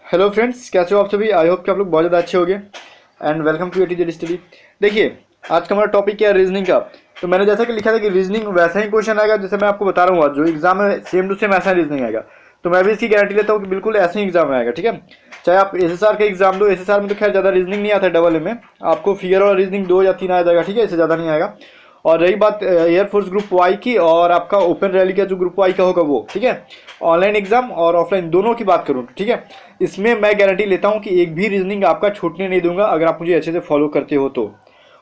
Hello friends, कैसे हो आप सभी। आई होप कि आप लोग बहुत ज़्यादा अच्छे होंगे and welcome to ATZ study. देखिए, आज का हमारा टॉपिक क्या है, रीजनिंग का। तो मैंने जैसा कि लिखा था कि रीजनिंग वैसा ही क्वेश्चन आएगा जैसे मैं आपको बता रहा हूँ। आज जो एग्जाम है सेम टू सेम ऐसा रीजनिंग आएगा। तो मैं भी इसकी गारंटी लेता हूँ कि बिल्कुल ऐसे ही एग्जाम आएगा। ठीक है, चाहे आप एसएसआर का एग्जाम दो। एसएसआर में तो खैर ज़्यादा रीजनिंग नहीं आता है, डबल ए में आपको फिगर और रीजनिंग 2 या 3 आ जाएगा। ठीक है, इससे ज़्यादा नहीं आएगा। और रही बात एयरफोर्स ग्रुप वाई की और आपका ओपन रैली का जो ग्रुप वाई का होगा वो, ठीक है, ऑनलाइन एग्जाम और ऑफलाइन दोनों की बात करूँ, ठीक है, इसमें मैं गारंटी लेता हूं कि एक भी रीजनिंग आपका छूटने नहीं दूंगा अगर आप मुझे अच्छे से फॉलो करते हो तो।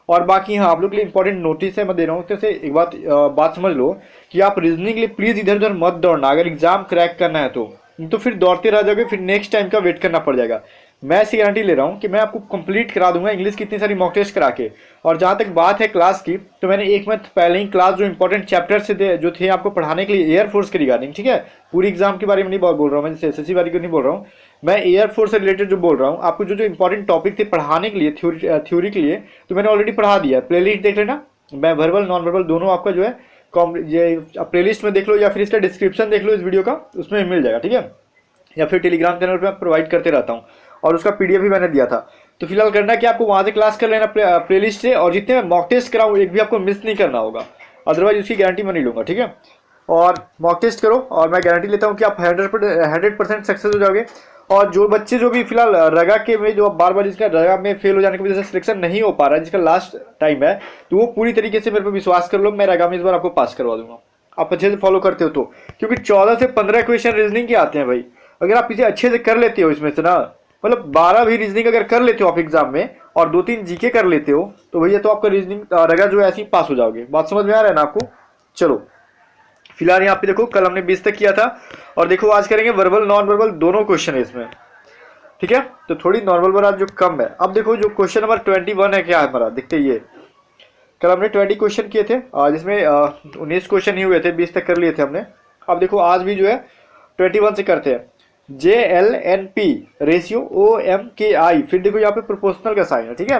और बाकी हाँ, आप लोग के लिए इंपॉर्टेंट नोटिस है मैं दे रहा हूँ। जैसे एक बात समझ लो कि आप रीजनिंग के लिए प्लीज इधर उधर मत दौड़ना अगर एग्जाम क्रैक करना है तो फिर दौड़ते रह जाओगे, फिर नेक्स्ट टाइम का वेट करना पड़ जाएगा। मैं ऐसी गारंटी ले रहा हूँ कि मैं आपको कंप्लीट करा दूंगा इंग्लिश की इतनी सारी मॉक टेस्ट करा के। और जहाँ तक बात है क्लास की, तो मैंने एक मंथ पहले ही क्लास जो इंपॉर्टेंट चैप्टर से जो थे आपको पढ़ाने के लिए एयरफोर्स के रिगार्डिंग, ठीक है, पूरी एग्जाम के बारे में नहीं बोल रहा हूँ मैं, जैसे एसएससी वाली को नहीं बोल रहा हूँ मैं, एयरफोर्स से रिलेटेड जो बोल रहा हूँ आपको, जो जो इंपॉर्टेंट टॉपिक थे पढ़ाने के लिए थ्योरी के लिए, तो मैंने ऑलरेडी पढ़ा दिया है। प्लेलिस्ट देख लेना, मैं वर्बल नॉन वर्बल दोनों आपका जो है ये प्लेलिस्ट में देख लो या फिर इसका डिस्क्रिप्शन देख लो इस वीडियो का, उसमें मिल जाएगा। ठीक है, या फिर टेलीग्राम चैनल पे मैं प्रोवाइड करते रहता हूँ और उसका पीडीएफ भी मैंने दिया था। तो फिलहाल करना कि आपको वहाँ से क्लास कर लेना प्लेलिस्ट से, और जितने मैं मॉक टेस्ट कराऊँ एक भी आपको मिस नहीं करना होगा, अदरवाइज उसकी गारंटी मैं नहीं लूँगा। ठीक है, और मॉक टेस्ट करो और मैं गारंटी लेता हूँ कि आप 100% सक्सेस हो जाओगे। और जो बच्चे जो भी फिलहाल रगा के में जो बार बार जिसका रगा में फेल हो जाने की वजह से सिलेक्शन नहीं हो पा रहा है, जिसका लास्ट टाइम है, तो वो पूरी तरीके से मेरे पे विश्वास कर लो, मैं रगा में इस बार आपको पास करवा दूंगा। आप अच्छे से फॉलो करते हो तो, क्योंकि 14 से 15 क्वेश्चन रीजनिंग के आते हैं भाई। अगर आप इसे अच्छे से कर लेते हो इसमें से ना, मतलब 12 भी रीजनिंग अगर कर लेते हो आप एग्जाम में और 2-3 जीके कर लेते हो, तो भैया तो आपका रीजनिंग रगा जो है ऐसे ही पास हो जाओगे। बात समझ में आ रहा है ना आपको। चलो फिलहाल यहाँ पे देखो, कल हमने 20 तक किया था और देखो आज करेंगे वर्बल नॉन वर्बल दोनों क्वेश्चन है इसमें। ठीक है, तो थोड़ी नॉर्मल वाला जो कम है। अब देखो जो क्वेश्चन नंबर 21 है क्या है हमारा, देखते ये। कल हमने 20 क्वेश्चन किए थे, जिसमें 19 क्वेश्चन ही हुए थे, 20 तक कर लिए थे हमने। अब देखो आज भी जो है 21 से करते हैं। JLNP रेशियो OM/KI, फिर देखो यहाँ पे प्रोपोर्शनल का साइन है। ठीक है,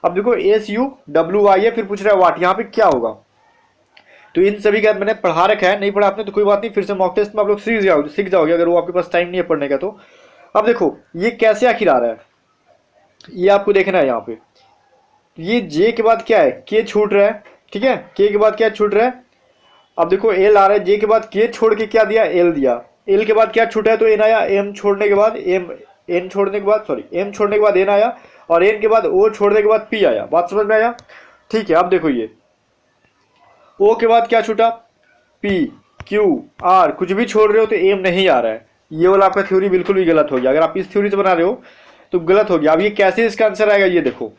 अब देखो SUWI है, फिर पूछ रहा है वाट, यहाँ पे क्या होगा। तो इन सभी का मैंने पढ़ा रखा है, नहीं पढ़ा आपने तो कोई बात नहीं, फिर से मॉक टेस्ट में आप लोग सीख जाओगे अगर वो आपके पास टाइम नहीं है पढ़ने का तो। अब देखो ये कैसे आखिर आ रहा है, ये आपको देखना है यहाँ पे। ये जे के बाद क्या है, के छूट रहा है। ठीक है, के के बाद क्या छूट रहा है। अब देखो एल आ रहा है, जे के बाद के छोड़ के क्या दिया, एल दिया। एल के बाद क्या छूटा है, तो एन आया। एम छोड़ने के बाद एन छोड़ने के बाद एम छोड़ने के बाद एन आया, और एन के बाद ओ छोड़ने के बाद पी आया। बात समझ में आया। ठीक है, अब देखो ये ओ के बाद क्या छूटा, पी क्यू आर, कुछ भी छोड़ रहे हो तो एम नहीं आ रहा है। ये वाला आपका थ्योरी बिल्कुल भी गलत हो गया। अगर आप इस थ्योरी से बना रहे हो तो गलत हो गया। अब ये कैसे इसका आंसर आएगा, ये देखो।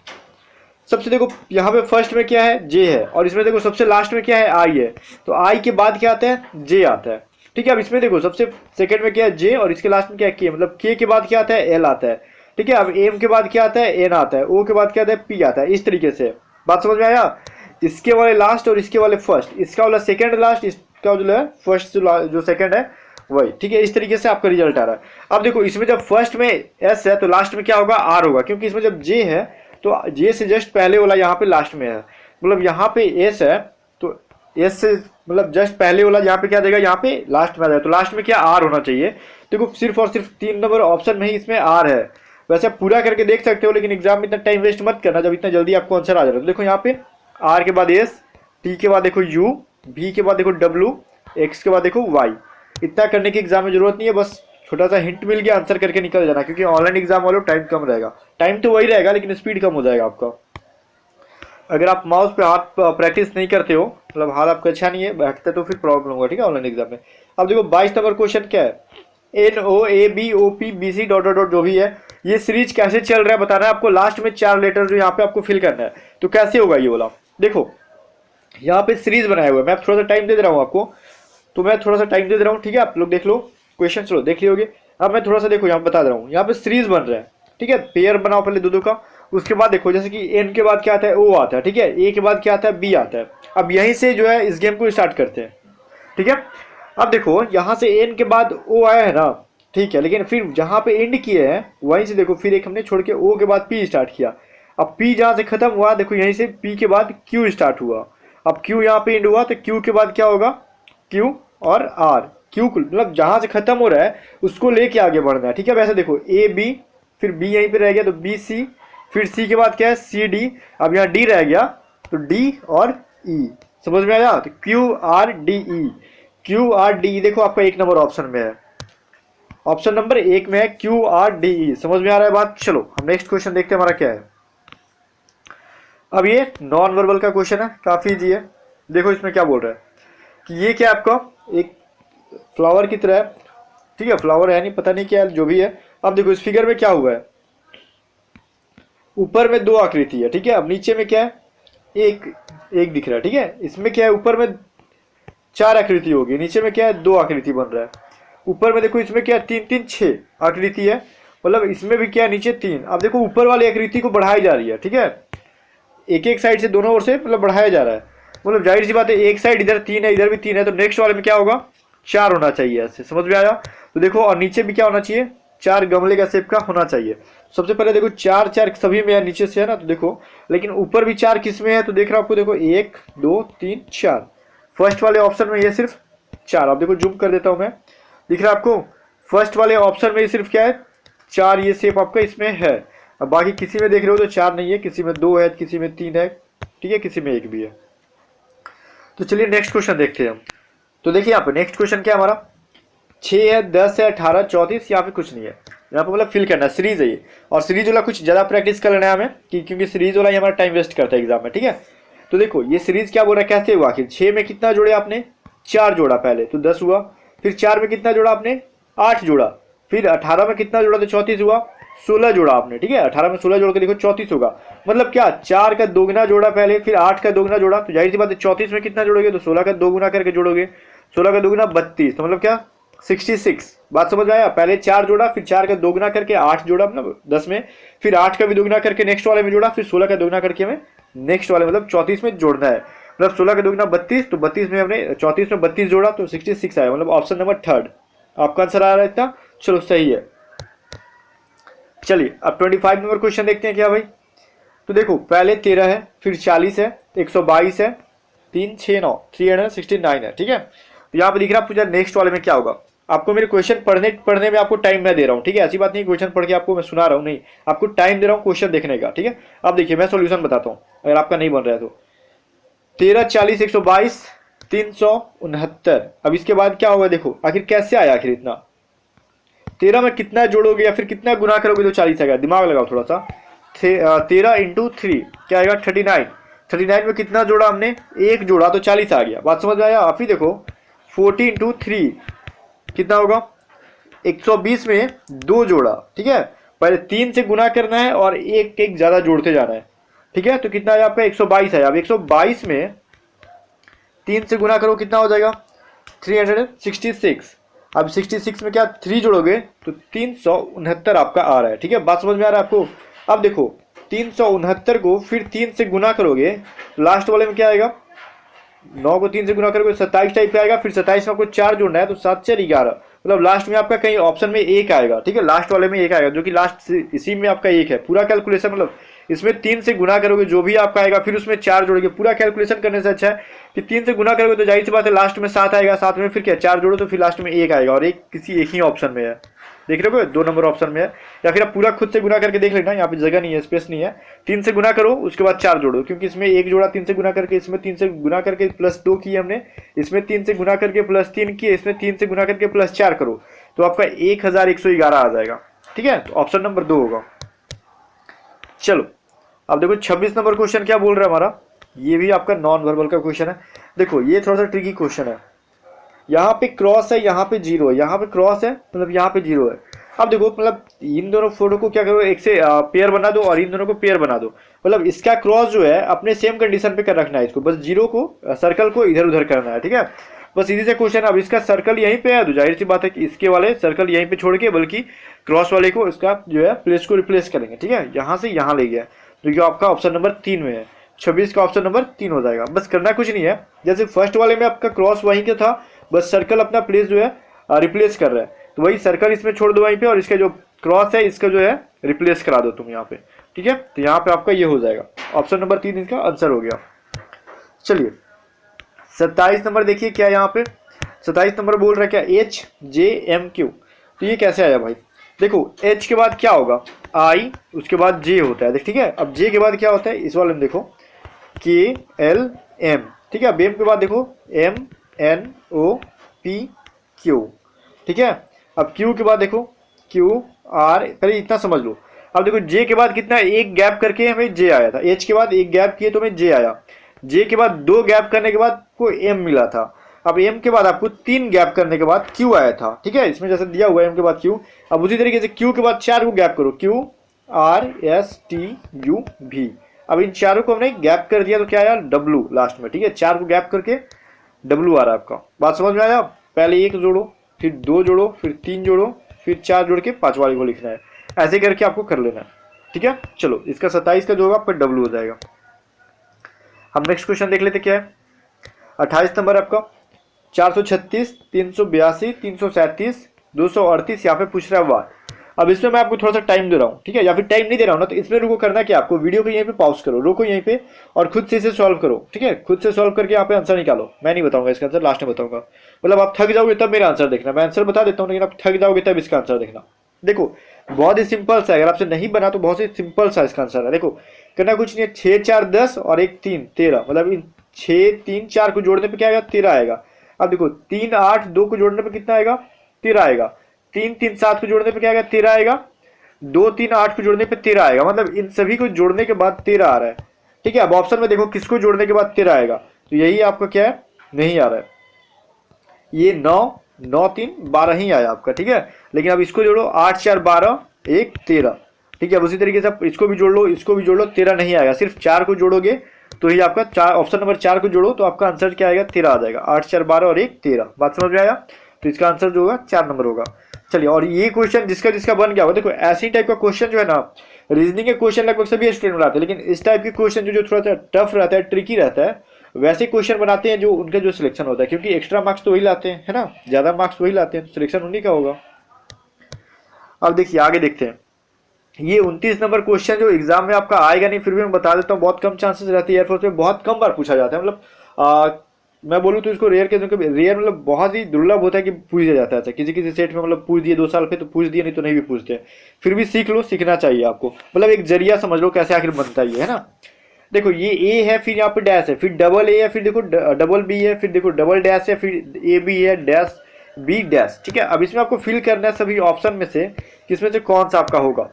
सबसे देखो यहाँ पे फर्स्ट में क्या है, जे है, और इसमें देखो सबसे लास्ट में क्या है, आई है। तो आई के बाद क्या आता है, जे आता है। ठीक है, अब इसमें देखो सबसे सेकंड में क्या है, जे, और इसके लास्ट में क्या है, के, मतलब के बाद क्या आता है, एल आता है। ठीक है, अब एम के बाद क्या आता है, एन आता है। ओ के बाद क्या आता है, पी आता है। इस तरीके से बात समझ में आया। इसके वाले लास्ट और इसके वाले फर्स्ट, इसका वाला सेकंड लास्ट, इसका जो है फर्स्ट जो सेकंड है वही। ठीक है, इस तरीके से आपका रिजल्ट आ रहा है। अब देखो इसमें जब फर्स्ट में एस है तो लास्ट में क्या होगा, आर होगा, क्योंकि इसमें जब जे है तो जे से जस्ट पहले वाला यहाँ पे लास्ट में है। मतलब यहाँ पे एस है तो एस से मतलब जस्ट पहले वाला यहाँ पे क्या देगा, यहाँ पे लास्ट में आ जाए, तो लास्ट में क्या, आर होना चाहिए। देखो सिर्फ और सिर्फ 3 नंबर ऑप्शन में ही इसमें आर है। वैसे आप पूरा करके देख सकते हो, लेकिन एग्जाम में इतना टाइम वेस्ट मत करना जब इतना जल्दी आपको आंसर आ जा रहा है। तो देखो यहाँ पे आर के बाद एस, टी के बाद देखो यू, बी के बाद देखो डब्ल्यू, एक्स के बाद देखो वाई। इतना करने की एग्जाम में जरूरत नहीं है, बस छोटा सा हिंट मिल गया, आंसर करके निकल जाना, क्योंकि ऑनलाइन एग्जाम वालों टाइम कम रहेगा। टाइम तो वही रहेगा लेकिन स्पीड कम हो जाएगा आपका। अगर आप माउस पे हाथ प्रैक्टिस नहीं करते हो, मतलब हाथ आपका अच्छा नहीं है बैठते, तो फिर प्रॉब्लम होगा। ठीक है, ऑनलाइन एग्जाम में। अब देखो 22 नंबर क्वेश्चन क्या है, NOABOPBC डॉट डॉट डॉट जो भी है, ये सीरीज कैसे चल रहा है बताना है आपको। लास्ट में 4 लेटर जो यहाँ पे आपको फिल करना है, तो कैसे होगा ये बोला। देखो यहाँ पे सीरीज बनाया हुआ है, मैं थोड़ा सा टाइम दे रहा हूँ आपको, तो मैं थोड़ा सा टाइम दे रहा हूँ। ठीक है, आप लोग देख लो क्वेश्चन, चलो देख लियोगे। अब मैं थोड़ा सा देखो यहाँ बता दे रहा हूँ, यहाँ पे सीरीज बन रहा है। ठीक है, पेयर बनाओ पहले दो का। उसके बाद देखो जैसे कि एन के बाद क्या आता है, ओ आता है। ठीक है, ए के बाद क्या आता है, बी आता है। अब यहीं से जो है इस गेम को स्टार्ट करते हैं। ठीक है, अब देखो यहाँ से एन के बाद ओ आया है ना, ठीक है, लेकिन फिर जहाँ पे एंड किए हैं वहीं से देखो फिर एक हमने छोड़ के ओ के बाद पी स्टार्ट किया। अब पी जहाँ से खत्म हुआ देखो यहीं से पी के बाद क्यू स्टार्ट हुआ। अब क्यू यहाँ पे एंड हुआ तो क्यू के बाद क्या होगा, क्यू और आर। क्यू मतलब जहां से खत्म हो रहा है उसको लेके आगे बढ़ना है, ठीक है। वैसे देखो ए बी, फिर बी यहीं पे रह गया तो बी सी, फिर सी के बाद क्या है सी डी, अब यहाँ डी रह गया तो डी और ई, समझ में आया। तो Q R D E, Q R D E देखो आपका एक नंबर ऑप्शन में है, ऑप्शन नंबर एक में है क्यू आर डी ई। समझ में आ रहा है बात। चलो हम नेक्स्ट क्वेश्चन देखते हैं हमारा क्या है। अब ये नॉन वर्बल का क्वेश्चन है, काफी इजी है। देखो इसमें क्या बोल रहा है कि ये क्या आपका एक फ्लावर की तरह है, ठीक है। फ्लावर है नहीं, पता नहीं क्या है, जो भी है। अब देखो इस फिगर में क्या हुआ है, ऊपर में दो आकृति है, ठीक है। अब नीचे में क्या है, एक एक दिख रहा है, ठीक है। इसमें क्या है, ऊपर में चार आकृति होगी, नीचे में क्या है दो आकृति बन रहा है। ऊपर में देखो इसमें क्या है तीन तीन छह आकृति है, मतलब इसमें भी क्या है नीचे तीन। अब देखो ऊपर वाली आकृति को बढ़ाई जा रही है, ठीक है। एक एक साइड से दोनों ओर से मतलब बढ़ाया जा रहा है, मतलब जाहिर सी बात है एक साइड इधर तीन है इधर भी तीन है, तो नेक्स्ट वाले में क्या होगा चार होना चाहिए, ऐसे समझ में आया। तो देखो और नीचे भी क्या होना चाहिए, चार गमले का शेप का होना चाहिए। सबसे पहले देखो चार चार सभी में है, नीचे से है ना, तो देखो लेकिन ऊपर भी चार किस में है, तो देख रहा हूं आपको, देखो एक दो तीन चार, फर्स्ट वाले ऑप्शन में ये सिर्फ चार। अब देखो जूम कर देता हूं मैं, दिख रहा है आपको, फर्स्ट वाले ऑप्शन में सिर्फ क्या है चार, ये शेप आपका इसमें है। अब बाकी किसी में देख रहे हो तो चार नहीं है, किसी में दो है, किसी में तीन है, ठीक है, किसी में एक भी है। तो चलिए नेक्स्ट क्वेश्चन देखते हैं हम। तो देखिए यहाँ पे नेक्स्ट क्वेश्चन क्या है हमारा, 6 है 10 है 18 34, यहाँ पे कुछ नहीं है, यहाँ पे मतलब फिल करना है, सीरीज है ये। और सीरीज वाला कुछ ज्यादा प्रैक्टिस कर लेना है हमें, क्योंकि सीरीज वाला ही हमारा टाइम वेस्ट करता है एग्जाम में, ठीक है। तो देखो ये सीरीज क्या बोल रहा है, कैसे हुआ आखिर, 6 में कितना जोड़े आपने, चार जोड़ा पहले तो 10 हुआ, फिर 4 में कितना जोड़ा आपने, 8 जोड़ा, फिर 18 में कितना जोड़ा तो 34 हुआ, 16 जोड़ा आपने, ठीक है। 18 में 16 जोड़ के देखो 34 होगा, मतलब क्या 4 का दोगुना जोड़ा पहले, फिर 8 का दोगुना जोड़ा, तो जाहिर सी बात है 34 में कितना जोड़ोगे तो 16 का दोगुना करके जोड़ोगे, 16 का दोगुना 32, तो मतलब क्या 66। बात समझ में आया। पहले 4 जोड़ा, फिर 4 का दोगुना करके 8 जोड़ा मतलब 10 में, फिर 8 का भी दोगुना करके नेक्स्ट वाले में जोड़ा, फिर 16 का दोगुना करके हमें नेक्स्ट वाले मतलब 34 में जोड़ना है। मतलब 16 का दोगुना 32, तो 32 में हमने 34 में 32 जोड़ा तो 66 आया, मतलब ऑप्शन नंबर थर्ड आपका आंसर आ रहा है इतना। चलो सही है। चलिए अब 25 नंबर क्वेश्चन देखते हैं क्या भाई। तो देखो पहले 13 है, फिर 40 है, 122 है, 3 6 9 369 है, ठीक है। तो यहाँ पे दिख रहा है पूछा नेक्स्ट वाले में क्या होगा। आपको मेरे क्वेश्चन पढ़ने में आपको टाइम मैं दे रहा हूँ, ठीक है। ऐसी बात नहीं क्वेश्चन पढ़ के आपको मैं सुना रहा हूँ, नहीं, आपको टाइम दे रहा हूँ क्वेश्चन देखने का, ठीक है। अब देखिए मैं सोल्यूशन बताता हूँ अगर आपका नहीं बन रहा है तो। 13 40 122 369, अब इसके बाद क्या होगा, देखो आखिर कैसे आया आखिर इतना। 13 में कितना जोड़ोगे या फिर कितना गुना करोगे तो 40 आएगा, दिमाग लगाओ थोड़ा सा। 13 इंटू 3 क्या आएगा 39, 39 में कितना जोड़ा हमने, एक जोड़ा तो 40 आ गया। बात समझ में आया। आप ही देखो 40 इंटू 3 कितना होगा, 120 में दो जोड़ा, ठीक है। पहले 3 से गुना करना है और एक एक ज्यादा जोड़ते जाना है, ठीक है। तो कितना है आपका 122 है। अब 122 में 3 से गुना करो कितना हो जाएगा 366। अब 66 में क्या 3 जोड़ोगे तो 369 आपका आ रहा है, ठीक है। बात समझ में आ रहा है आपको। अब देखो 369 को फिर 3 से गुना करोगे, लास्ट वाले में क्या आएगा, 9 को 3 से गुना करोगे 27 टाइप पे आएगा, फिर 27 में आपको 4 जोड़ना है तो 7 4 11, मतलब लास्ट में आपका कहीं ऑप्शन में एक आएगा, ठीक है। लास्ट वाले में एक आएगा जो कि लास्ट इसी में आपका एक है। पूरा कैलकुलेशन मतलब इसमें 3 से गुना करोगे जो भी आपका आएगा, फिर उसमें 4 जोड़ोगे। पूरा कैलकुलेशन करने से अच्छा है कि 3 से गुना करोगे तो जाहिर सी बात है लास्ट में 7 आएगा, 7 में फिर क्या 4 जोड़ो तो फिर लास्ट में एक आएगा, और एक किसी एक ही ऑप्शन में है, देख रहे हो 2 नंबर ऑप्शन में है। या फिर आप पूरा खुद से गुना करके देख लेना, यहाँ पे जगह नहीं है, स्पेस नहीं है। 3 से गुना करो उसके बाद 4 जोड़ो, क्योंकि इसमें एक जोड़ा 3 से गुना करके, इसमें 3 से गुना करके प्लस 2 किए हमने, इसमें 3 से गुना करके प्लस 3 किए, इसमें 3 से गुना करके प्लस 4 करो तो आपका 1111 आ जाएगा, ठीक है। तो ऑप्शन नंबर 2 होगा। चलो अब देखो 26 नंबर क्वेश्चन क्या बोल रहा है हमारा, ये भी आपका नॉन वर्बल का क्वेश्चन है। देखो ये थोड़ा सा ट्रिकी क्वेश्चन है। यहाँ पे क्रॉस है, यहाँ पे जीरो है, यहाँ पे क्रॉस है मतलब यहाँ पे जीरो है। अब देखो मतलब इन दोनों फोटो को क्या करो, एक से पेयर बना दो और इन दोनों को पेयर बना दो, मतलब इसका क्रॉस जो है अपने सेम कंडीशन पे कर रखना है इसको, बस जीरो को सर्कल को इधर उधर करना है, ठीक है। बस इजी से क्वेश्चन। अब इसका सर्कल यहीं पे है तो जाहिर सी बात है कि इसके वाले सर्कल यहीं पे छोड़ के बल्कि क्रॉस वाले को इसका जो है प्लेस को रिप्लेस करेंगे, ठीक है। यहाँ से यहाँ ले गया जो कि आपका ऑप्शन नंबर 3 में है। 26 का ऑप्शन नंबर 3 हो जाएगा। बस करना कुछ नहीं है, जैसे फर्स्ट वाले में आपका क्रॉस वहीं का था, बस सर्कल अपना प्लेस जो है रिप्लेस कर रहा है, तो वही सर्कल इसमें छोड़ दो वहीं पे, और इसका जो क्रॉस है इसका जो है रिप्लेस करा दो तुम यहाँ पे, ठीक है। तो यहाँ पे आपका ये हो जाएगा, ऑप्शन नंबर 3 इसका आंसर हो गया। चलिए 27 नंबर देखिए क्या है यहाँ पे। 27 नंबर बोल रहा है क्या, एच जे एम क्यू। तो ये कैसे आया भाई, देखो एच के बाद क्या होगा आई, उसके बाद जे होता है, ठीक है। अब जे के बाद क्या होता है इस वाले में देखो के एल एम, ठीक है। अब एम के बाद देखो M N O P Q, ठीक है। अब क्यू के बाद देखो क्यू आर, पहले इतना समझ लो। अब देखो जे के बाद कितना, एक गैप करके हमें जे आया था, एच के बाद एक गैप किए तो हमें जे आया, जे के बाद दो गैप करने के बाद को एम मिला था। अब एम के बाद आपको तीन गैप करने के बाद क्यू आया था, ठीक है। इसमें जैसे दिया हुआ है एम के बाद क्यू। अब उसी तरीके से क्यू के बाद चार को गैप करो, Q R S T U भी। अब इन चारों को हमने गैप कर दिया तो क्या आया डब्लू लास्ट में, ठीक है। चार को गैप करके डब्लू आ रहा है आपका। बात समझ में आया, पहले एक जोड़ो, फिर दो जोड़ो, फिर तीन जोड़ो, फिर चार जोड़ के पांच वाले को लिखना है, ऐसे करके आपको कर लेना है, ठीक है। चलो इसका 27 का जो होगा आपका डब्लू हो जाएगा। हम नेक्स्ट क्वेश्चन देख लेते क्या है। 28 नंबर आपका 436 382 337 238 यहाँ पे पूछ रहा है वाह। अब इसमें मैं आपको थोड़ा सा टाइम दे रहा हूँ, ठीक है, या फिर टाइम नहीं दे रहा हूँ ना, तो इसमें रुको करना क्या आपको, वीडियो को यहीं पे पॉज करो, रुको यहीं पे और खुद से इसे सॉल्व करो, ठीक है। खुद से सॉल्व करके यहाँ पे आंसर निकालो, मैं नहीं बताऊंगा इसका आंसर, लास्ट में बताऊंगा। मतलब आप थक जाओगे तब मेरा आंसर देखना, मैं आंसर बता देता हूँ लेकिन आप थक जाओगे तब इसका आंसर देखना। देखो बहुत ही सिंपल सा है, अगर आपसे नहीं बना तो बहुत ही सिंपल सा इसका आंसर है। देखो करना कुछ नहीं है, 6 4 10 और 1 3 13, मतलब इन 6 3 4 को जोड़ने पे क्या आएगा 13 आएगा। अब देखो 3 8 2 को जोड़ने पे कितना आएगा 13 आएगा, 3 3 7 को जोड़ने पे क्या आएगा 13 आएगा, 2 3 8 को जोड़ने पे 13 आएगा, मतलब इन सभी को जोड़ने के बाद 13 आ रहा है, ठीक है। अब ऑप्शन में देखो किसको जोड़ने के बाद 13 आएगा, तो यही आपका क्या है नहीं आ रहा है, ये 9 9 3 12 ही आया आपका, ठीक है। लेकिन अब इसको जोड़ो 8 4 12 1 13, ठीक है। अब उसी तरीके से आप इसको भी जोड़ लो, इसको भी जोड़ लो, 13 नहीं आएगा, सिर्फ 4 को जोड़ोगे तो ही आपका चार, ऑप्शन नंबर 4 को जोड़ो तो आपका आंसर क्या आएगा 13 आ जाएगा, 8 4 12 और 1 13। बात समझ में आया, तो इसका आंसर जो होगा 4 नंबर होगा। चलिए, और ये क्वेश्चन जिसका जिसका बन गया होगा, देखो ऐसी टाइप का क्वेश्चन जो है ना, रीजनिंग के क्वेश्चन लगभग सभी स्टूडेंट बनाते हैं, लेकिन इस टाइप के क्वेश्चन जो थोड़ा सा टफ रहता है, ट्रिकी रहता है, वैसे क्वेश्चन बनाते हैं जो उनका जो सिलेक्शन होता है, क्योंकि एक्स्ट्रा मार्क्स तो वही लाते हैं, है ना, ज्यादा मार्क्स वही लाते हैं, तो सिलेक्शन उन्हीं का होगा। अब देखिए आगे देखते हैं, ये 29 नंबर क्वेश्चन जो एग्जाम में आपका आएगा नहीं, फिर भी मैं बता देता हूँ, बहुत कम चांसेस रहती है, एयरफोर्स में बहुत कम बार पूछा जाता है, मतलब मैं बोलूँ तो इसको रेयर के, रेयर मतलब बहुत ही दुर्लभ होता है कि पूछ दिया जाता है। अच्छा किसी किसी सेट में मतलब पूछ दिए 2 साल पे तो पूछ दिए, नहीं तो नहीं भी पूछते, फिर भी सीख लो, सीखना चाहिए आपको, मतलब एक जरिया समझ लो कैसे आखिर बनता ही है ना। देखो ये ए है, फिर यहाँ पे डैश है, फिर डबल ए है, फिर देखो डबल बी है, फिर देखो डबल डैश है, फिर ए बी है, डैश बी डैश, ठीक है। अब इसमें आपको फिल करना है सभी ऑप्शन में से किसमें से कौन सा आपका होगा,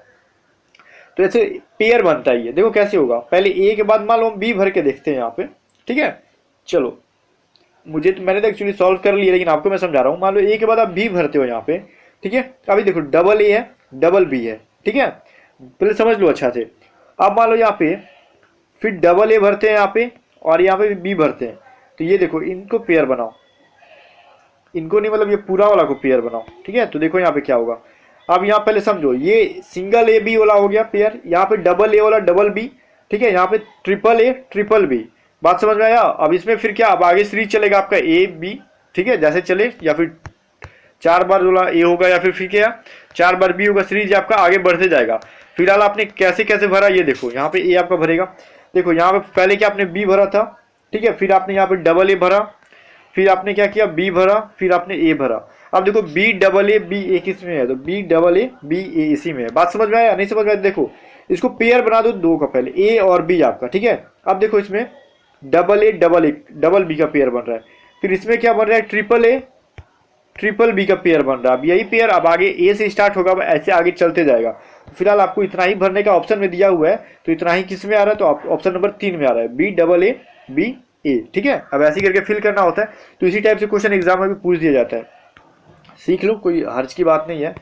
तो ऐसे पेयर बनता है। ये देखो कैसे होगा, पहले ए के बाद मान लो हम बी भर के देखते हैं यहाँ पे, ठीक है। चलो मुझे तो मैंने तो एक्चुअली सॉल्व कर लिया, लेकिन आपको मैं समझा रहा हूँ। मान लो ए के बाद आप बी भरते हो यहाँ पे, ठीक है। अभी देखो डबल ए है, डबल बी है, ठीक है, पहले समझ लो अच्छा से। अब मान लो यहाँ पे फिर डबल ए भरते हैं यहाँ पे और यहाँ पे बी भरते हैं, तो ये देखो इनको पेयर बनाओ, इनको नहीं मतलब ये पूरा वाला को पेयर बनाओ, ठीक है। तो देखो यहाँ पे क्या होगा, अब यहाँ पहले समझो, ये सिंगल ए बी वाला हो गया पेयर, यहाँ पे डबल ए वाला डबल बी, ठीक है, यहाँ पे ट्रिपल ए ट्रिपल बी। बात समझ में आया। अब इसमें फिर क्या, अब आगे सीरीज चलेगा आपका ए बी, ठीक है, जैसे चले, या फिर 4 बार वाला ए होगा या फिर क्या 4 बार बी होगा, सीरीज आपका आगे बढ़ते जाएगा। फिलहाल आपने कैसे कैसे भरा ये देखो, यहाँ पे ए आपका भरेगा, देखो यहाँ पे पहले क्या आपने बी भरा था, ठीक है, फिर आपने यहाँ पे डबल ए भरा, फिर आपने क्या किया बी भरा, फिर आपने ए भरा। अब देखो बी डबल ए बी ए किस में है, तो बी डबल ए बी ए इसी में है। बात समझ में आया, नहीं समझ में आया, देखो इसको पेयर बना दो दो का, पहले ए और बी आपका, ठीक है। अब देखो इसमें डबल ए डबल बी का पेयर बन रहा है, फिर इसमें क्या बन रहा है ट्रिपल ए ट्रिपल बी का पेयर बन रहा है। अब यही पेयर अब आगे ए से स्टार्ट होगा, ऐसे आगे चलते जाएगा। फिलहाल आपको इतना ही भरने का ऑप्शन में दिया हुआ है, तो इतना ही किस में आ रहा है, तो ऑप्शन नंबर 3 में आ रहा है, बी डबल ए बी ए, ठीक है। अब ऐसे करके फिल करना होता है, तो इसी टाइप से क्वेश्चन एग्जाम में भी पूछ दिया जाता है, सीख लो, कोई हर्ज की बात नहीं है।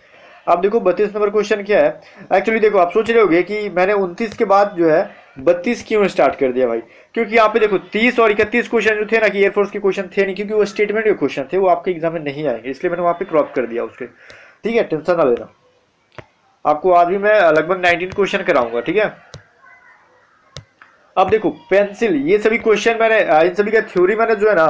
अब देखो 32 नंबर क्वेश्चन क्या है। एक्चुअली देखो आप सोच रहे होगे कि मैंने 29 के बाद जो है 32 क्यों स्टार्ट कर दिया भाई, क्योंकि यहाँ पे देखो 30 और 31 क्वेश्चन जो थे ना कि एयरफोर्स के क्वेश्चन थे नहीं, क्योंकि वो स्टेटमेंट के क्वेश्चन थे, वो आपके एग्जाम में नहीं आएंगे, इसलिए मैंने वहाँ पे क्रॉप कर दिया उसके, ठीक है, टेंशन ना लेना। आपको आज भी मैं लगभग 19 क्वेश्चन कराऊंगा, ठीक है। अब देखो पेंसिल, ये सभी क्वेश्चन मैंने इन सभी का थ्योरी मैंने जो है ना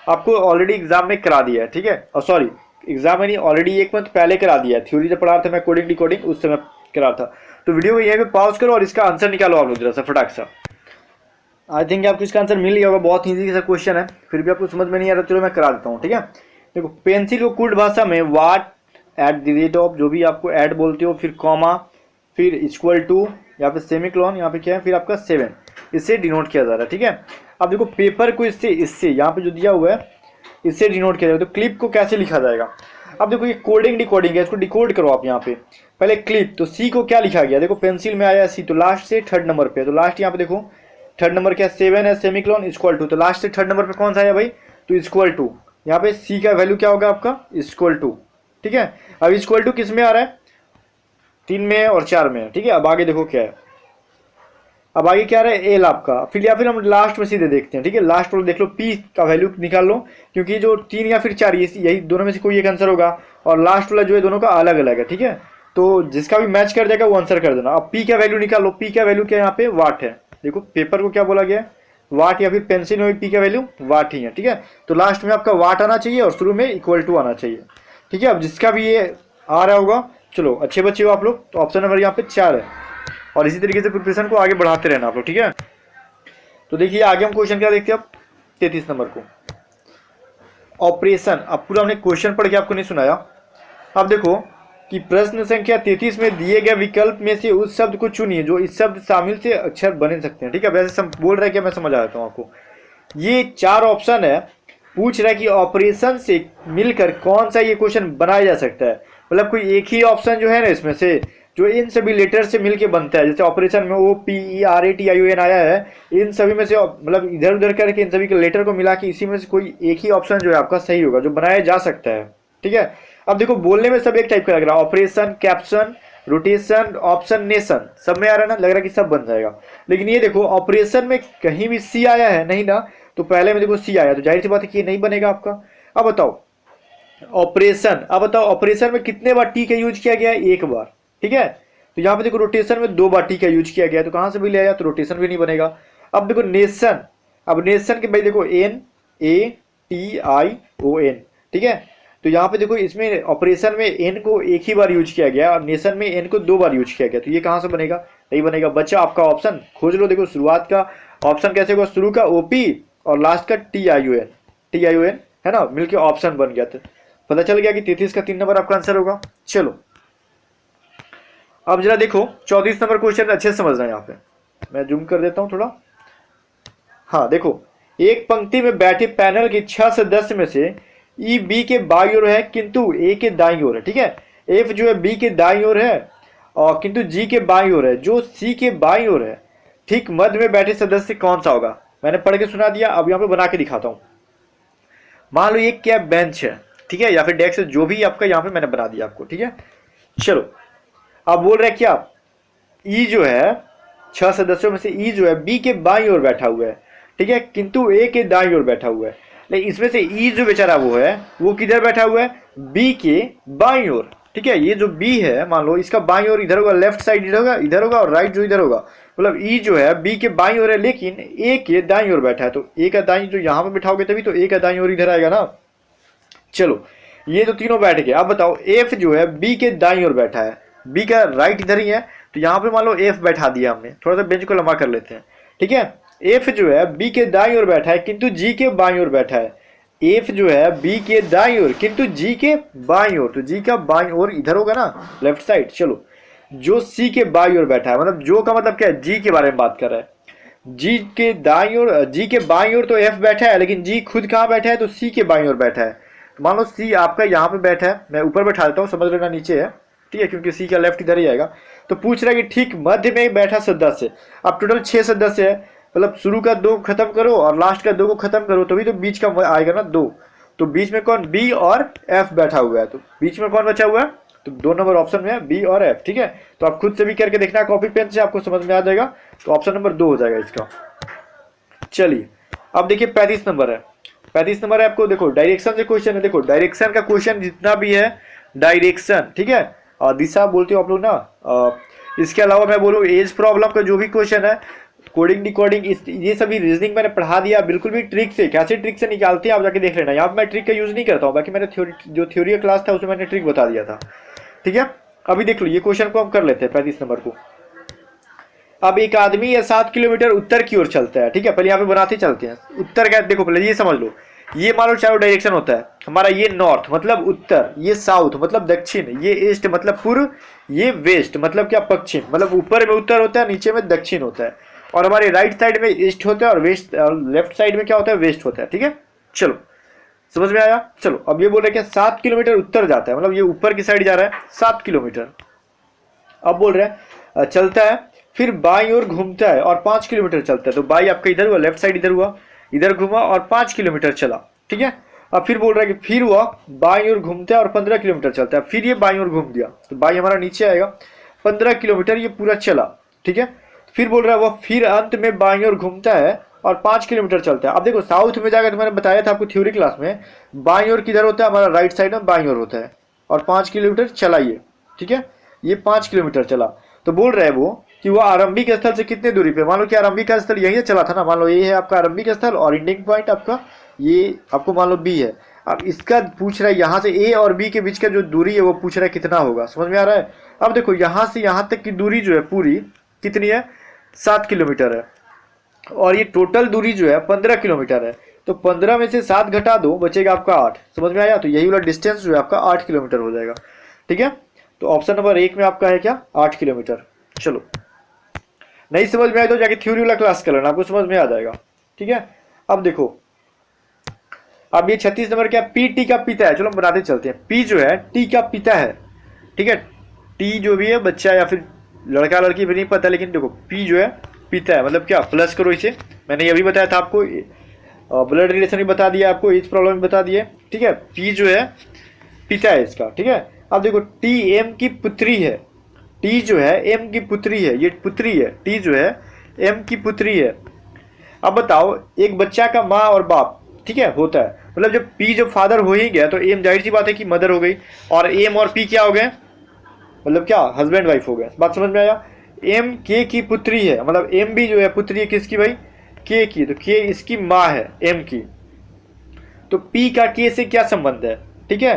आपको ऑलरेडी एग्जाम में करा दिया है, ठीक है, और सॉरी एग्जाम में नहीं, ऑलरेडी 1 मंथ पहले करा दिया है। थ्योरी जब पढ़ा था मैं कोडिंग डिकोडिंग उस समय करा था। तो वीडियो को यहीं पे पॉज करो और इसका आंसर निकालो आप लोग जरा सा फटाक सा। आई थिंक आपको इसका आंसर मिल गया होगा, बहुत ईजी सा क्वेश्चन है, फिर भी आपको समझ में नहीं आ रहा, चलो मैं करा देता हूँ, ठीक है। देखो पेंसिल को कोड भाषा में वाट एट द रेट ऑफ, जो भी आपको ऐड बोलते हो, फिर कॉमा, फिर इक्वल टू, यहाँ पे सेमीकोलन, यहाँ पे क्या है, फिर आपका 7, इससे डिनोट किया जा रहा है। ठीक है, अब देखो पेपर को इससे इससे यहाँ पे जो दिया हुआ है इससे डिनोट किया जाएगा। तो क्लिप को कैसे लिखा जाएगा, अब देखो ये कोडिंग डिकोडिंग है, इसको डिकोड करो आप। यहाँ पे पहले क्लिप, तो सी को क्या लिखा गया, देखो पेंसिल में आया सी, तो लास्ट से थर्ड नंबर पे, तो लास्ट यहाँ पे देखो थर्ड नंबर क्या 7 है, सेमीकोलन इक्वल टू, तो लास्ट से थर्ड नंबर पे कौन सा आया भाई, तो इक्वल टू। यहाँ पे सी का वैल्यू क्या होगा आपका, इक्वल टू। ठीक है, अब इक्वल टू किस में आ रहा है, 3 में और 4 में। ठीक है, अब आगे देखो क्या है, अब आगे क्या रहा है, एल आपका, फिर या फिर हम लास्ट में सीधे देखते हैं। ठीक है, लास्ट वाला देख लो, पी का वैल्यू निकाल लो, क्योंकि जो 3 या फिर 4 यही दोनों में से कोई एक आंसर होगा, और लास्ट वाला जो है दोनों का अलग अलग है। ठीक है, तो जिसका भी मैच कर जाएगा वो आंसर कर देना। अब पी का वैल्यू निकाल लो, पी का वैल्यू क्या यहाँ पे वाट है, देखो पेपर को क्या बोला गया है वाट, या फिर पेंसिल में पी का वैल्यू वाट ही है। ठीक है, तो लास्ट में आपका वाट आना चाहिए और शुरू में इक्वल टू आना चाहिए। ठीक है, अब जिसका भी ये आ रहा होगा, चलो अच्छे बच्चे हो आप लोग, तो ऑप्शन नंबर यहाँ पे 4 है, और इसी तरीके से प्रिपरेशन को आगे बढ़ाते रहना आप लोग। ठीक है, तो देखिए आगे हम क्वेश्चन क्या देखते हैं अब 33 नंबर को, ऑपरेशन। अब पूरा हमने क्वेश्चन पढ़ के आपको नहीं सुनाया। अब देखो कि प्रश्न संख्या 33 में दिए गए विकल्प में से उस शब्द को चुनिए जो इस शब्द शामिल से अक्षर बन सकते हैं। ठीक है, वैसे बोल रहा है कि मैं समझ आ जाता हूँ आपको, ये 4 ऑप्शन है, पूछ रहा है कि ऑपरेशन से मिलकर कौन सा ये क्वेश्चन बनाया जा सकता है। मतलब कोई एक ही ऑप्शन जो है ना इसमें से, जो इन सभी लेटर से मिलके बनता है, जैसे ऑपरेशन में OPERATION आया है, इन सभी में से मतलब इधर उधर करके इन सभी के लेटर को मिला के इसी में से कोई एक ही ऑप्शन जो है आपका सही होगा, जो बनाया जा सकता है। ठीक है, अब देखो बोलने में सब एक टाइप का लग रहा है, operation, caption, rotation, option, nation, सब में आ रहा है ना, लग रहा है कि सब बन जाएगा। लेकिन ये देखो ऑपरेशन में कहीं भी सी आया है नहीं ना, तो पहले में देखो सी आया, तो जाहिर सी बात है कि ये नहीं बनेगा आपका। अब बताओ ऑपरेशन, अब बताओ ऑपरेशन में कितने बार टी का यूज किया गया है, एक बार। ठीक है, तो यहाँ पे देखो रोटेशन में 2 बार टी का यूज किया गया है, तो कहाँ से भी ले आया, तो रोटेशन भी नहीं बनेगा। अब देखो नेशन, अब नेशन के भाई देखो NATION। ठीक है, तो यहाँ पे देखो इसमें ऑपरेशन में एन को एक ही बार यूज किया गया और नेशन में एन को 2 बार यूज किया गया, तो ये कहाँ से बनेगा, नहीं बनेगा। बच्चा आपका ऑप्शन खोज लो, देखो शुरुआत का ऑप्शन कैसे होगा, शुरू का OP और लास्ट का TION है ना, मिलके ऑप्शन बन गया। था पता चल गया कि 33 का 3 नंबर आपका आंसर होगा। चलो अब जरा देखो 34 नंबर क्वेश्चन अच्छे से समझना है, यहाँ पे मैं जूम कर देता हूँ थोड़ा। हाँ देखो, एक पंक्ति में बैठे पैनल के 6 सदस्य में से ई बी के बाई ओर है किंतु ए के दाई ओर है। ठीक है, एफ जो है बी के दाई ओर है और किंतु जी के बाई ओर है, जो सी के बाई ओर है। ठीक मध्य में बैठे सदस्य कौन सा होगा, मैंने पढ़ के सुना दिया, अब यहाँ पे बना के दिखाता हूँ। मान लो ये क्या बेंच है, ठीक है, या फिर डेस्क, जो भी आपका यहाँ पे मैंने बना दिया आपको। ठीक है, चलो अब बोल रहे हैं क्या, ई जो है 6 सदस्यों में से ई जो है बी के बाई ओर बैठा हुआ है। ठीक है, किंतु ए के दाई ओर बैठा हुआ है। लेकिन इसमें से ई जो बेचारा वो है वो किधर बैठा हुआ है, बी के बाई ओर। ठीक है, ये जो बी है मान लो इसका बाई ओर इधर होगा, लेफ्ट साइड इधर होगा और राइट जो इधर होगा, मतलब ई जो है बी के बाई ओर है लेकिन ए के दाई ओर बैठा है, तो ए का दाई जो यहाँ पे बैठाओगे तभी तो ए का दाई ओर इधर आएगा ना। चलो ये तो तीनों बैठ गए। अब बताओ एफ जो है बी के दाई ओर बैठा है, बी का राइट इधर ही है, तो यहाँ पे मान लो एफ बैठा दिया हमने, थोड़ा सा बेंच को लंबा कर लेते हैं। ठीक है, एफ जो है बी के दाई ओर बैठा है किंतु जी के बाई ओर बैठा है। एफ जो है बी के दाई ओर किंतु जी के बाई ओर, तो जी का बाई ओर इधर होगा ना, लेफ्ट साइड। चलो जो सी के बाई ओर बैठा है, मतलब जो का मतलब क्या है, जी के बारे में बात कर रहा है। जी के दाई ओर, जी के बाई ओर तो एफ बैठा है, लेकिन जी खुद कहाँ बैठा है, तो सी के बाई ओर बैठा है। तो मान लो सी आपका यहाँ पे बैठा है, मैं ऊपर बैठा देता हूँ, समझ लेना नीचे है। ठीक है, क्योंकि सी का लेफ्ट इधर ही आएगा। तो पूछ रहा है कि ठीक मध्य में बैठा सदस्य, अब टोटल 6 सदस्य है, मतलब शुरू का 2 खत्म करो और लास्ट का 2 को खत्म करो, तभी तो बीच का आएगा ना 2। तो बीच में कौन, बी और एफ बैठा हुआ है, तो बीच में कौन बचा हुआ है, तो 2 नंबर ऑप्शन में है बी और एफ। ठीक है, तो आप खुद से भी करके देखना कॉपी पेन से, आपको समझ में आ जाएगा। तो ऑप्शन नंबर 2 हो जाएगा इसका। चलिए अब देखिए 35 नंबर है, 35 नंबर है आपको, देखो डायरेक्शन से क्वेश्चन है। देखो डायरेक्शन का क्वेश्चन जितना भी है, डायरेक्शन, ठीक है, और दिशा बोलते हो आप लोग ना। इसके अलावा मैं बोलूँ एज प्रॉब्लम का जो भी क्वेश्चन है, कोडिंग डिकोडिंग, ये सभी रीजनिंग मैंने पढ़ा दिया बिल्कुल भी ट्रिक से, कैसे ट्रिक से निकालते हैं आप जाके देख लेना। यहाँ पे मैं ट्रिक का यूज नहीं करता हूँ, बाकी मैंने जो थ्योरी का क्लास था उसमें मैंने ट्रिक बता दिया था। ठीक है, अभी देख लो ये क्वेश्चन को हम कर लेते हैं 35 नंबर को। अब एक आदमी 7 किलोमीटर उत्तर की ओर चलता है। ठीक है, पहले यहाँ पे बनाते चलते हैं। उत्तर का देखो, पहले ये समझ लो, ये मान लो चारों डायरेक्शन होता है हमारा, ये नॉर्थ मतलब उत्तर, ये साउथ मतलब दक्षिण, ये ईस्ट मतलब पूर्व, ये वेस्ट मतलब क्या पश्चिम, मतलब ऊपर में उत्तर होता है, नीचे में दक्षिण होता है, और हमारे राइट साइड में ईस्ट होता है और वेस्ट, और लेफ्ट साइड में क्या होता है, वेस्ट होता है। ठीक है, चलो समझ में आया। चलो अब ये बोल रहे हैं कि 7 किलोमीटर उत्तर जाता है, मतलब ये ऊपर की साइड जा रहा है 7 किलोमीटर। अब बोल रहे हैं चलता है, फिर बाईं ओर घूमता है और 5 किलोमीटर चलता है, तो बाई आपका इधर हुआ, लेफ्ट साइड इधर हुआ, इधर घुमा और 5 किलोमीटर चला। ठीक है, अब फिर बोल रहा है कि फिर हुआ बाईं ओर घूमता है और 15 किलोमीटर चलता है, फिर ये बाईं ओर घूम दिया, तो बाई हमारा नीचे आएगा, 15 किलोमीटर ये पूरा चला। ठीक है, फिर बोल रहा है वो फिर अंत में बाईं ओर घूमता है और 5 किलोमीटर चलता है। अब देखो साउथ में जाकर तो मैंने बताया था आपको थ्योरी क्लास में, बाईं ओर किधर होता है, हमारा राइट साइड में बाईं ओर होता है, और 5 किलोमीटर चला ये। ठीक है, ये 5 किलोमीटर चला, तो बोल रहे हैं वो कि वो आरंभिक स्थल से कितने दूरी पे, मान लो कि आरंभिक का स्थल यहीं से चला था ना, मान लो ये है आपका आरंभिक स्थल और एंडिंग पॉइंट आपका ये आपको मान लो बी है। अब इसका पूछ रहा है यहाँ से ए और बी के बीच का जो दूरी है वो पूछ रहा है कितना होगा, समझ में आ रहा है। अब देखो यहाँ से यहाँ तक की दूरी जो है पूरी कितनी है, 7 किलोमीटर है, और ये टोटल दूरी जो है 15 किलोमीटर है, तो 15 में से 7 घटा दो बचेगा आपका 8, समझ में आया। तो यही वाला डिस्टेंस जो है आपका 8 किलोमीटर हो जाएगा। ठीक है, तो ऑप्शन नंबर 1 में आपका है क्या, 8 किलोमीटर। चलो नहीं समझ में आए तो जाके थ्योरी वाला क्लास कर लेना, आपको समझ में आ जाएगा। ठीक है, अब देखो अब ये 36 नंबर क्या, पी टी का पिता है, चलो हम बनाते चलते हैं। पी जो है टी का पिता है। ठीक है, टी जो भी है बच्चा या फिर लड़का लड़की भी नहीं पता, लेकिन देखो पी जो है पिता है, मतलब क्या, प्लस करो इसे, मैंने ये भी बताया था आपको, ब्लड रिलेशन भी बता दिया आपको, एज प्रॉब्लम भी बता दिए। ठीक है, पी जो है पिता है इसका। ठीक है, अब देखो टी एम की पुत्री है, टी जो है एम की पुत्री है, ये पुत्री है, टी जो है एम की पुत्री है। अब बताओ एक बच्चा का माँ और बाप, ठीक है, होता है, मतलब जब पी जब फादर हो ही गया तो एम जाहिर सी बात है कि मदर हो गई, और एम और पी क्या हो गए, मतलब क्या, हस्बैंड वाइफ हो गए। बात समझ में आया। एम के की पुत्री है, मतलब एम भी जो है पुत्री है किसकी भाई, के की, तो के इसकी माँ है एम की, तो पी का के से क्या संबंध है। ठीक है,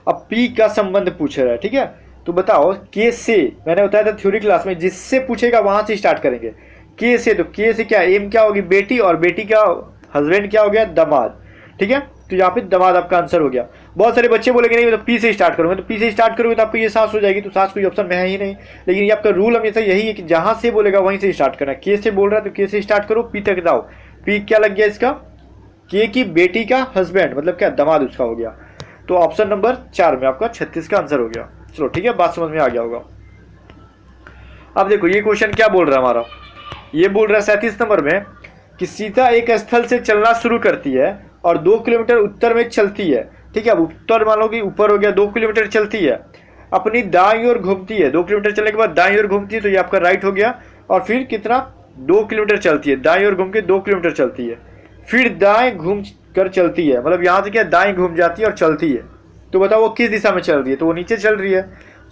अब पी का संबंध पूछ रहा है। ठीक है, तो बताओ के से, मैंने बताया था थ्योरी क्लास में, जिससे पूछेगा वहां से स्टार्ट करेंगे। के से, तो के से क्या, एम क्या होगी बेटी, और बेटी का हस्बैंड क्या हो गया, दामाद। ठीक है, तो यहाँ पे दामाद आपका आंसर हो गया। बहुत सारे बच्चे बोलेंगे नहीं तो पी से स्टार्ट करूंगा, तो पी से स्टार्ट करोगे तो आपको ये सास हो जाएगी, तो सास कोई ऑप्शन में है ही नहीं। लेकिन ये आपका रूल हमेशा यही है कि जहां से बोलेगा वहीं से स्टार्ट करना। के से बोल रहा है तो के से स्टार्ट करो, पी तक जाओ। पी क्या लग गया इसका, के की बेटी का हस्बैंड, मतलब क्या, दामाद उसका हो गया। तो ऑप्शन नंबर 4 में आपका 36 का आंसर हो गया। चलो ठीक है, बात समझ में आ गया होगा। अब देखो ये क्वेश्चन क्या बोल रहा है हमारा, ये बोल रहा है 37 नंबर में कि सीता एक स्थल से चलना शुरू करती है और 2 किलोमीटर उत्तर में चलती है। ठीक है, अब उत्तर मान लो कि ऊपर हो गया, 2 किलोमीटर चलती है, अपनी दाईं ओर घूमती है, 2 किलोमीटर चलने के बाद दाईं ओर घूमती है, तो ये आपका राइट हो गया। और फिर कितना, 2 किलोमीटर चलती है, दाईं ओर घूम के 2 किलोमीटर चलती है, फिर दाएं घूम कर चलती है, मतलब यहाँ से क्या, दाएं घूम जाती है और चलती है। तो बताओ वो किस दिशा में चल रही है, तो वो नीचे चल रही है,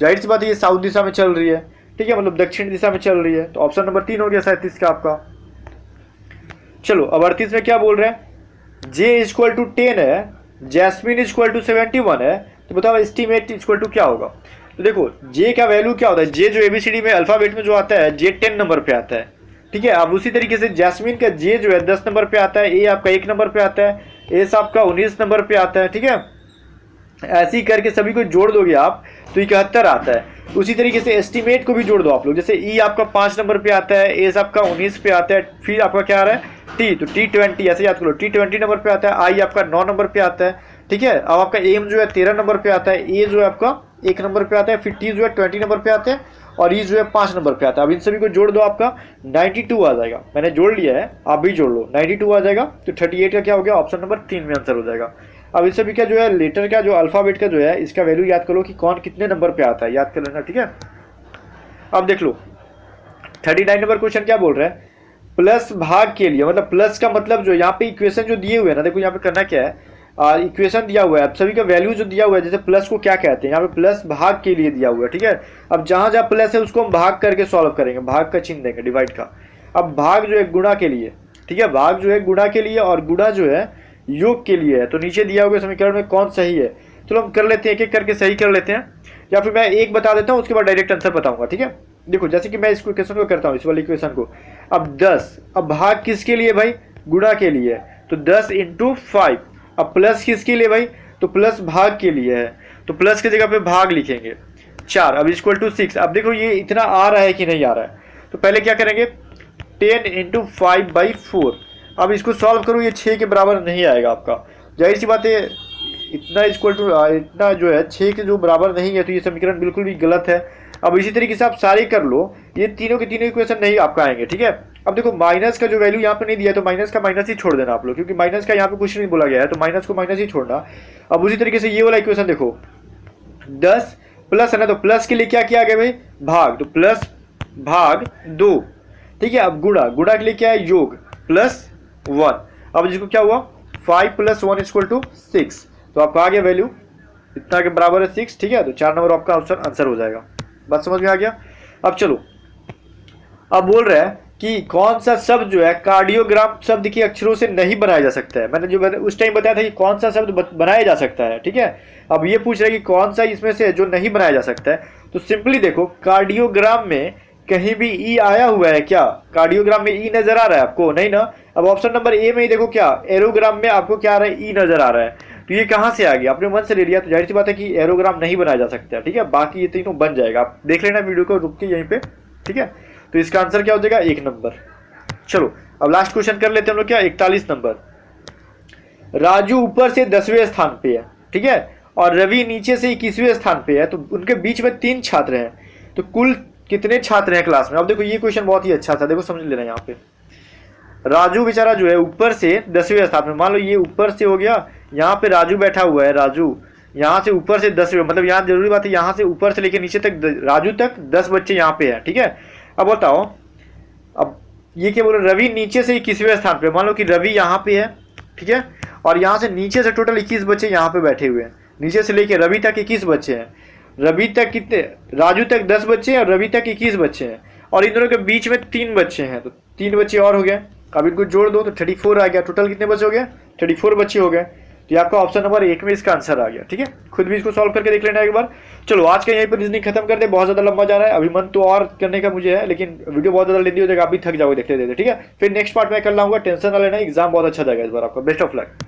जाहिर सी बात है ये साउथ दिशा में चल रही है। ठीक है, मतलब दक्षिण दिशा में चल रही है, तो ऑप्शन नंबर 3 हो गया 37 का आपका। चलो अब 38 में क्या बोल रहे हैं, जे इक्वल टू 10 है, जैस्मिन इक्वल टू 71 है, तो बताओ एस्टीमेट इक्वल टू क्या होगा। तो देखो जे का वैल्यू क्या होता है, जे जो एबीसीडी में अल्फाबेट में जो आता है, जे 10 नंबर पे आता है। ठीक है, अब उसी तरीके से जैस्मिन का जे जो है 10 नंबर पे आता है, ए आपका 1 नंबर पे आता है, एस आपका 19 नंबर पे आता है। ठीक है, ऐसे ही करके सभी को जोड़ दोगे आप तो 71 आता है। उसी तरीके से एस्टीमेट को भी जोड़ दो आप लोग, जैसे ई आपका 5 नंबर पे आता है, एस आपका 19 पे आता है, फिर आपका क्या आ रहा है टी, तो टी 20, ऐसे याद करो, टी 20 नंबर पे आता है, आई आपका 9 नंबर पे आता है। ठीक है, अब आपका एम जो है 13 नंबर पे आता है, ए जो है आपका 1 नंबर पे आता है, फिर टी जो है 20 नंबर पे आता है, और ई जो है 5 नंबर पे आता है। अब इन सभी को जोड़ दो, आपका 92 आ जाएगा, मैंने जोड़ लिया है, आप भी जोड़ लो, 92 आ जाएगा। तो 38 का क्या हो गया, ऑप्शन नंबर 3 में आंसर हो जाएगा। अब इस सभी का जो है लेटर का जो अल्फाबेट का जो है इसका वैल्यू याद करो कि कौन कितने नंबर पे आता है, याद कर लेना। ठीक है, अब देख लो 39 नंबर क्वेश्चन क्या बोल रहा है, प्लस भाग के लिए, मतलब प्लस का मतलब जो यहाँ पे इक्वेशन जो दिए हुए है ना, देखो यहाँ पे करना क्या है, इक्वेशन दिया हुआ है, अब सभी का वैल्यू जो दिया हुआ है, जैसे प्लस को क्या कहते हैं, यहाँ पे प्लस भाग के लिए दिया हुआ है। ठीक है, अब जहां जहां प्लस है उसको हम भाग करके सॉल्व करेंगे, भाग का चिन्ह देंगे, डिवाइड का। अब भाग जो है गुणा के लिए, ठीक है, भाग जो है गुणा के लिए, और गुणा जो है योग के लिए है। तो नीचे दिया हुआ समीकरण में कौन सही है, चलो हम कर लेते हैं, एक एक करके सही कर लेते हैं, या फिर मैं एक बता देता हूँ उसके बाद डायरेक्ट आंसर बताऊंगा। ठीक है, देखो जैसे कि मैं इस क्वेश्चन को करता हूँ, इस वाली इक्वेशन को, अब 10, अब भाग किसके लिए भाई, गुणा के लिए, तो 10 × 5, अब प्लस किसके लिए भाई, तो प्लस भाग के लिए है, तो प्लस की जगह पे भाग लिखेंगे 4। अब इक्वल टू 6। अब देखो ये इतना आ रहा है कि नहीं आ रहा है, तो पहले क्या करेंगे 10 इंटू 5/4। अब इसको सॉल्व करो, ये 6 के बराबर नहीं आएगा आपका, जाहिर सी बात है इतना इक्वल टू इतना जो है 6 के जो बराबर नहीं है, तो ये समीकरण बिल्कुल भी गलत है। अब इसी तरीके से आप सारे कर लो, ये तीनों के तीनों इक्वेशन नहीं आपका आएंगे, ठीक है। अब देखो माइनस का जो वैल्यू यहाँ पे नहीं दिया है, तो माइनस का माइनस ही छोड़ देना आप लोग, क्योंकि माइनस का यहाँ पे कुछ नहीं बोला गया है, तो माइनस को माइनस ही छोड़ना। अब उसी तरीके से ये वाला इक्वेशन देखो 10 प्लस है ना, तो प्लस के लिए क्या किया गया भाई, भाग, तो प्लस भाग 2, ठीक है। अब गुणा, गुणा के लिए क्या है, योग +1। अब जिसको क्या हुआ 5 + 1 = 6, तो आपका आ गया वैल्यू इतना के बराबर है 6, ठीक है। तो 4 नंबर आपका ऑप्शन आंसर हो जाएगा। बात समझ में आ गया। अब चलो, अब बोल रहा है कि कौन सा शब्द जो है कार्डियोग्राम शब्द के अक्षरों से नहीं बनाया जा सकता है। मैंने उस टाइम बताया था कि कौन सा शब्द बनाया जा सकता है, ठीक है। अब ये पूछ रहा है कि कौन सा इसमें से जो नहीं बनाया जा सकता है, तो सिंपली देखो कार्डियोग्राम में कहीं भी ई आया हुआ है क्या, कार्डियोग्राम में ई नजर आ रहा है आपको, नहीं ना। अब ऑप्शन नंबर ए में ही देखो क्या एरोग्राम में आपको क्या आ रहा है, ई नजर आ रहा है, तो ये कहाँ से आ गया, अपने मन से ले लिया, तो जाहिर सी बात है कि एरोग्राम नहीं बनाया जा सकता, ठीक है। बाकी ये तीनों बन जाएगा, आप देख लेना वीडियो को रुक के यहीं पे, ठीक है। तो इसका आंसर क्या हो जाएगा 1 नंबर। चलो अब लास्ट क्वेश्चन कर लेते हैं हम लोग क्या, 41 नंबर। राजू ऊपर से 10वें स्थान पे है, ठीक है, और रवि नीचे से 21वें स्थान पे है, तो उनके बीच में 3 छात्र हैं, तो कुल कितने छात्र हैं क्लास में। अब देखो ये क्वेश्चन बहुत ही अच्छा था, देखो समझ लेना यहाँ पे। राजू बेचारा जो है ऊपर से 10वें स्थान में, मान लो ये ऊपर से हो गया, यहाँ पे राजू बैठा हुआ है, राजू यहाँ से ऊपर से 10वें, मतलब यहाँ जरूरी बात है यहाँ से ऊपर से लेके नीचे तक राजू तक 10 बच्चे यहाँ पे हैं, ठीक है। अब बताओ, अब ये क्या बोल रहे, रवि नीचे से 21वें स्थान पे, मान लो कि रवि यहाँ पे है, ठीक है, और यहाँ से नीचे से टोटल 21 बच्चे यहाँ पे बैठे हुए हैं, नीचे से लेके रवि तक 21 बच्चे हैं, रवि तक कितने, राजू तक 10 बच्चे हैं और रवि तक 21 बच्चे हैं, और इन दोनों के बीच में 3 बच्चे हैं, तो 3 बच्चे और हो गए। अब इनको जोड़ दो तो 34 आ गया, टोटल कितने बच्चे हो गए, 34 बच्चे हो गए। तो ये आपका ऑप्शन नंबर 1 में इसका आंसर आ गया, ठीक है। खुद भी इसको सॉल्व करके देख लेना एक बार। चलो आज का यहीं पर रीजनिंग खत्म कर दे, बहुत ज्यादा लंबा जा रहा है, अभी मन तो और करने का मुझे है, लेकिन वीडियो बहुत ज्यादा लेंदी हो जाएगा, आप भी थक जाओगे देखते देखते, ठीक है। फिर नेक्स्ट पार्ट में कर लाऊंगा, टेंशन ना लेना, एग्जाम बहुत अच्छा जाएगा इस बार आपका। Best of luck.